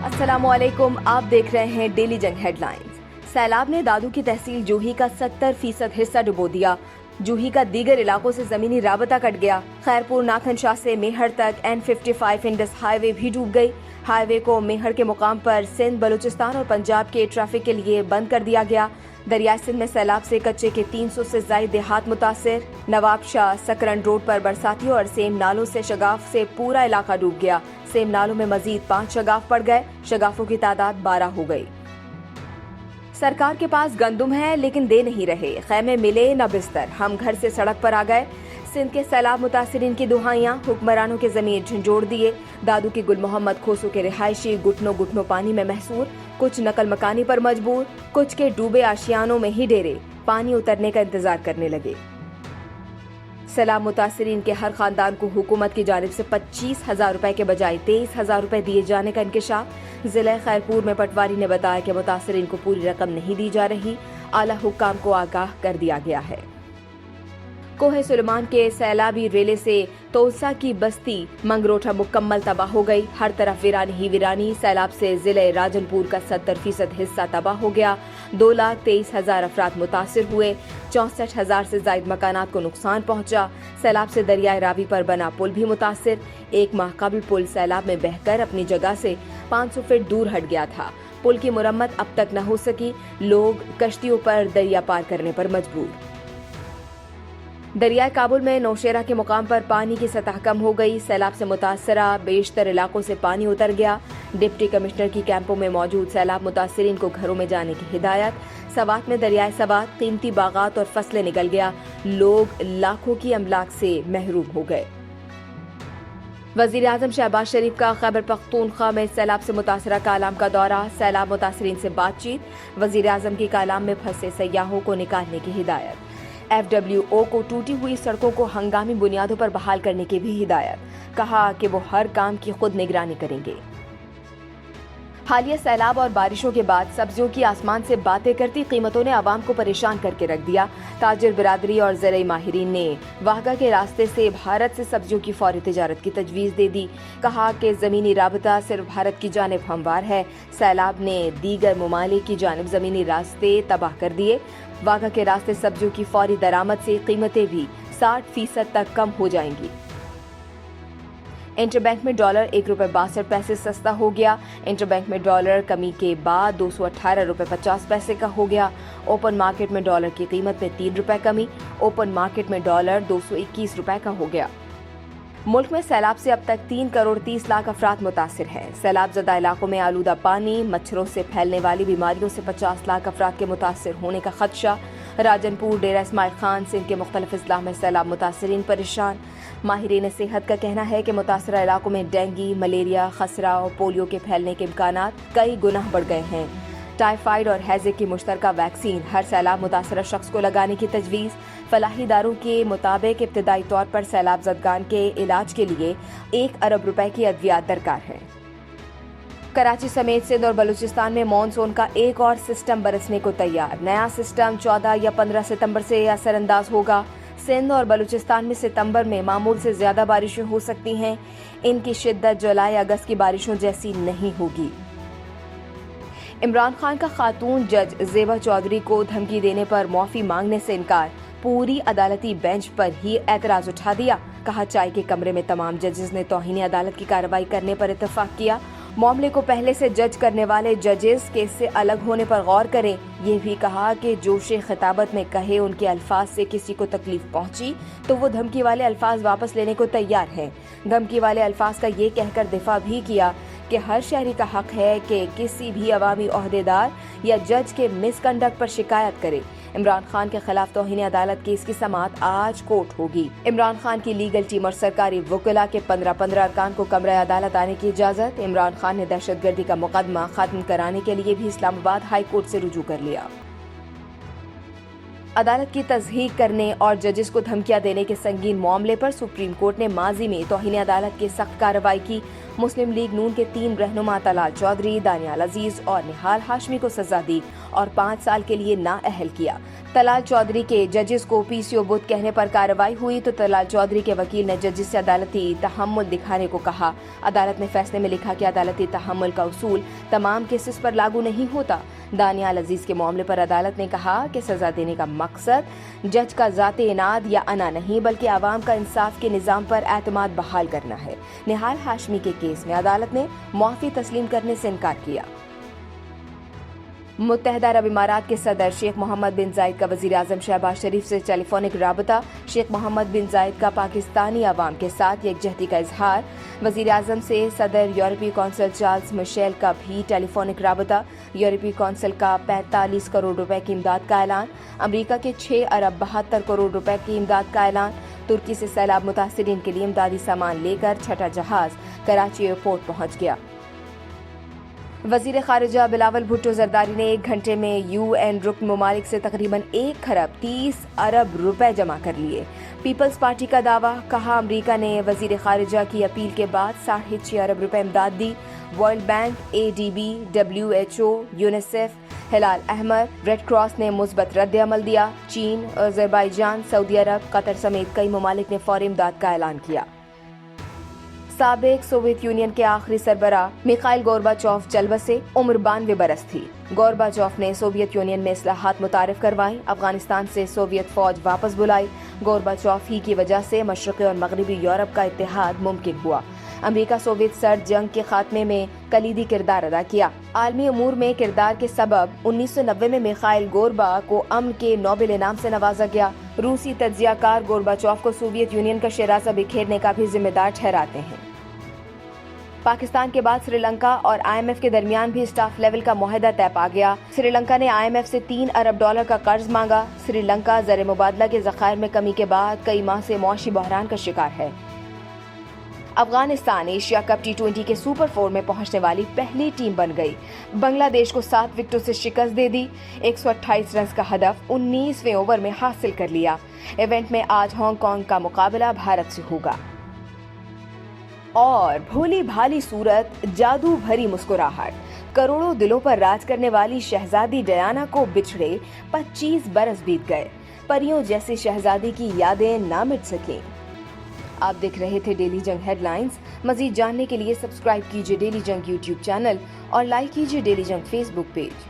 अस्सलामु अलैकुम, आप देख रहे हैं डेली जंग हेडलाइंस। सैलाब ने दादू की तहसील जूही का 70% हिस्सा डुबो दिया। जूही का दीगर इलाकों से जमीनी राबता कट गया। खैरपुर नाखन शाह से मेहर तक N55 इंडस हाईवे भी डूब गई। हाईवे को मेहर के मुकाम पर सिंध, बलूचिस्तान और पंजाब के ट्रैफिक के लिए बंद कर दिया गया। दरियाई सिंध में सैलाब से कच्चे के 300 से ज्यादा देहात मुतासिर। नवाब शाह सकरन रोड पर बरसाती और सेम नालों से शगाफ से पूरा इलाका डूब गया। सेम नालों में मजीद 5 शगाफ पड़ गए। शगाफों की तादाद 12 हो गई। सरकार के पास गंदुम है लेकिन दे नहीं रहे। खैमे मिले न बिस्तर, हम घर से सड़क पर आ गए। सिंध के सैलाब मुतासिरीन की दुहाइयां, हुक्मरानों के जमीन झंझोड़ दिए। दादू की गुल मोहम्मद खोसो के रिहायशी घुटनों घुटनों पानी में महसूर। कुछ नकल मकानी पर मजबूर, कुछ के डूबे आशियानों में ही डेरे। पानी उतरने का इंतजार करने लगे। सैलाब मुतासिरीन के हर खानदान को हुकूमत की जानिब से 25,000 रुपए के बजाय 23,000 रुपए दिए जाने का इंकशाफ। जिला खैरपुर में पटवारी ने बताया कि मुतासिरीन को पूरी रकम नहीं दी जा रही। आला हुक्काम को आगाह कर दिया गया है। कोहे सुलेमान के सैलाबी रेले से तोसा की बस्ती मंगरोठा मुकम्मल तबाह हो गई। हर तरफ वीरानी ही वीरानी। सैलाब से जिले राजनपुर का 70% हिस्सा तबाह हो गया। 2,23,000 अफराद मुतासिर हुए। 64,000 से ज्यादा मकानात को नुकसान पहुंचा। सैलाब से दरियाए रावी पर बना पुल भी मुतासिर। 1 माह कबल पुल सैलाब में बहकर अपनी जगह से 500 फीट दूर हट गया था। पुल की मुरम्मत अब तक न हो सकी। लोग कश्तियों पर दरिया पार करने पर मजबूर। दरियाए काबुल में नौशेरा के मुकाम पर पानी की सतह कम हो गई। सैलाब से मुतासरा बेशतर इलाकों से पानी उतर गया। डिप्टी कमिश्नर की कैंपों में मौजूद सैलाब मुतासिरीन को घरों में जाने की हिदायत। सवात में दरियाए सवात, कीमती बागात और फसलें निकल गया। लोग लाखों की अमलाक से महरूम हो गए। वजीर आजम शहबाज शरीफ का खैबर पख्तूनख्वा में सैलाब से मुतासरा कालाम का दौरा। सैलाब मुतासरीन से बातचीत। वजीर आजम की कालाम में फंसे सयाहों को निकालने की हिदायत। FWO को टूटी हुई सड़कों को हंगामी बुनियादों पर बहाल करने की भी हिदायत। कहा कि वो हर काम की खुद निगरानी करेंगे। हालिया सैलाब और बारिशों के बाद सब्जियों की आसमान से बातें करती कीमतों ने आवाम को परेशान करके रख दिया। ताजिर बिरादरी और ज़राई माहिरीन ने वाहगा के रास्ते से भारत से सब्जियों की फौरी तिजारत की तजवीज़ दे दी। कहा कि ज़मीनी राबता सिर्फ भारत की जानिब हमवार है। सैलाब ने दीगर ममालिक की जानिब ज़मीनी रास्ते तबाह कर दिए। वाहगा के रास्ते सब्जियों की फौरी दरामद से कीमतें भी 60% तक कम हो जाएंगी। इंटरबैंक में डॉलर ₹1.62 सस्ता हो गया। इंटरबैंक में डॉलर कमी के बाद ₹218.50 का हो गया। ओपन मार्केट में डॉलर की कीमत में ₹3 कमी। ओपन मार्केट में डॉलर ₹221 का हो गया। मुल्क में सैलाब से अब तक 3 करोड़ 30 लाख अफराद मुतासिर हैं। सैलाब ज़दा इलाकों में आलूदा पानी, मच्छरों से फैलने वाली बीमारियों से 50 लाख अफराद के मुतासिर होने का खदशा। राजनपुर, डेरा इस्माइल खान, सिंध के मुख्तलिफ अजला में सैलाब मुतासिरीन परेशान। माहिरीन सेहत का कहना है कि मुतासरा इलाकों में डेंगू, मलेरिया, खसरा और पोलियो के फैलने के इम्कानात कई गुना बढ़ गए हैं। टाइफाइड और हैजे की मुश्तरका वैक्सीन हर सैलाब मुतासरा शख्स को लगाने की तजवीज़। फलाही इदारों के मुताबिक इब्तदाई तौर पर सैलाब ज़दगान के इलाज के लिए 1 अरब रुपए की अद्वियात दरकार है। कराची समेत सिंध और बलूचिस्तान में मॉनसून का एक और सिस्टम बरसने को तैयार। नया सिस्टम 14 या 15 सितंबर से असरअंदाज होगा। सिंध और बलूचिस्तान में सितंबर में मामूल से ज्यादा बारिशें हो सकती हैं। इनकी शिद्दत जुलाई अगस्त की बारिशों जैसी नहीं होगी। इमरान खान का खातून जज ज़ेबा चौधरी को धमकी देने पर माफी मांगने से इनकार। पूरी अदालती बेंच पर ही एतराज उठा दिया। कहा चाय के कमरे में तमाम जजेस ने तौहीन अदालत की कार्रवाई करने पर इत्तेफाक किया। मामले को पहले से जज करने वाले जजेस केस से अलग होने पर गौर करें। ये भी कहा कि जोशे खिताबत में कहे उनके अल्फाज से किसी को तकलीफ पहुंची तो वो धमकी वाले अल्फाज वापस लेने को तैयार हैं। धमकी वाले अल्फाज का ये कहकर दिफा भी किया कि हर शहरी का हक है कि किसी भी अवामी ओहदेदार या जज के मिसकंडक्ट पर शिकायत करे। इमरान खान के खिलाफ तौहीन अदालत केस की समाअत आज कोर्ट होगी। इमरान खान की लीगल टीम और सरकारी वकीला के 15 अरकान को कमरा अदालत आने की इजाजत। इमरान खान ने दहशतगर्दी का मुकदमा खत्म कराने के लिए भी इस्लामाबाद हाई कोर्ट से रुजू कर लिया। عدالت کی تضحیک کرنے اور ججز کو دھمکیاں دینے کے سنگین معاملے پر سپریم کورٹ نے ماضی میں توہین عدالت کی سخت کارروائی کی۔ مسلم لیگ نون کے 3 رہنما طلال چودھری، دانیال عزیز اور نہال ہاشمی کو سزا دی اور 5 سال کے لیے نااہل کیا۔ طلال چودھری کے ججز کو پی سی او بت کہنے پر کارروائی ہوئی تو طلال چودھری کے وکیل نے ججز سے عدالتی تحمل دکھانے کو کہا۔ عدالت نے فیصلے میں لکھا کہ عدالتی تحمل کا اصول تمام کیسز پر لاگو نہیں ہوتا۔ دانیال عزیز کے معاملے پر عدالت نے کہا کہ سزا دینے کا مقصد جج کا ذاتی اناد یا انا نہیں بلکہ عوام کا انصاف کے نظام پر اعتماد بحال کرنا ہے۔ نہال ہاشمی کے کیس میں عدالت نے معافی تسلیم کرنے سے انکار کیا۔ متحدہ عرب امارات کے صدر شیخ محمد بن زائد کا وزیر اعظم شہباز شریف سے ٹیلی فونک رابطہ۔ شیخ محمد بن زائد کا پاکستانی عوام کے ساتھ یکجہتی کا اظہار۔ وزیر اعظم سے صدر یورپی کونسل چارلز مشیل کا بھی ٹیلی فونک رابطہ۔ یورپی کونسل کا 45 کروڑ روپے کی امداد کا اعلان۔ امریکہ کے 6 ارب 72 کروڑ روپے کی امداد کا اعلان۔ ترکی سے سیلاب متاثرین کے لیے امدادی سامان لے کر چھٹا جہاز کراچی ایئرپورٹ پہنچ گیا۔ وزیر خارجہ بلاول بھٹو زرداری نے 1 گھنٹے میں یو این رکن ممالک سے تقریباً 1 خرب 30 ارب روپے جمع کر لیے۔ پیپلز پارٹی کا دعویٰ، کہا امریکہ نے وزیر خارجہ کی اپیل کے بعد 6.5 ارب روپے امداد دی۔ World bank, A D B, WHO، UNICEF, ہلال احمر، ریڈ کراس نے مثبت رد عمل دیا۔ چین، آذربائیجان، سعودی عرب، قطر سمیت کئی ممالک نے فوری امداد کا اعلان کیا۔ سابق سوویت یونین کے آخری سربراہ میخائل گورباچوف چل بسے، عمر 92 برس تھی۔ گورباچوف نے سوویت یونین میں اصلاحات متعارف کروائیں، افغانستان سے سوویت فوج واپس بلائی۔ گورباچوف ہی کی وجہ سے مشرقی اور مغربی یورپ کا اتحاد ممکن ہوا۔ امریکہ سوویت سرد جنگ کے خاتمے میں کلیدی کردار ادا کیا۔ عالمی امور میں کردار کے سبب 1990 میں میخائل گوربا کو امن کے نوبل انعام سے نوازا گیا۔ روسی تجزیہ کار گورباچوف کو سوویت یونین کا شیرازہ بکھیرنے کا بھی ذمہ دار ٹھہراتے ہیں۔ پاکستان کے بعد سری لنکا اور IMF کے درمیان بھی اسٹاف لیول کا معاہدہ طے پا گیا۔ سری لنکا نے IMF سے 3 ارب ڈالر کا قرض مانگا۔ سری لنکا زر مبادلہ کے ذخائر میں کمی کے بعد کئی ماہ سے معاشی بحران کا شکار ہے۔ افغانستان ایشیا کپ T20 کے سپر 4 میں پہنچنے والی پہلی ٹیم بن گئی۔ بنگلہ دیش کو 7 وکٹوں سے شکست دے دی۔ 128 رنز کا ہدف 19ویں اوور میں حاصل کر لیا۔ ایونٹ میں آج ہانگ کانگ کا مقابلہ بھارت سے ہوگا۔ اور بھولی بھالی صورت، جادو بھری مسکراہٹ، کروڑوں دلوں پر راج کرنے والی شہزادی ڈیانا کو بچھڑے 25 برس بیت گئے۔ پریوں جیسی شہزادی کی یادیں نہ مٹ سکیں۔ آپ دیکھ رہے تھے ڈیلی جنگ ہیڈ لائنز۔ مزید جاننے کے لیے سبسکرائب کیجیے ڈیلی جنگ یوٹیوب چینل اور لائک کیجیے ڈیلی جنگ فیس بک پیج۔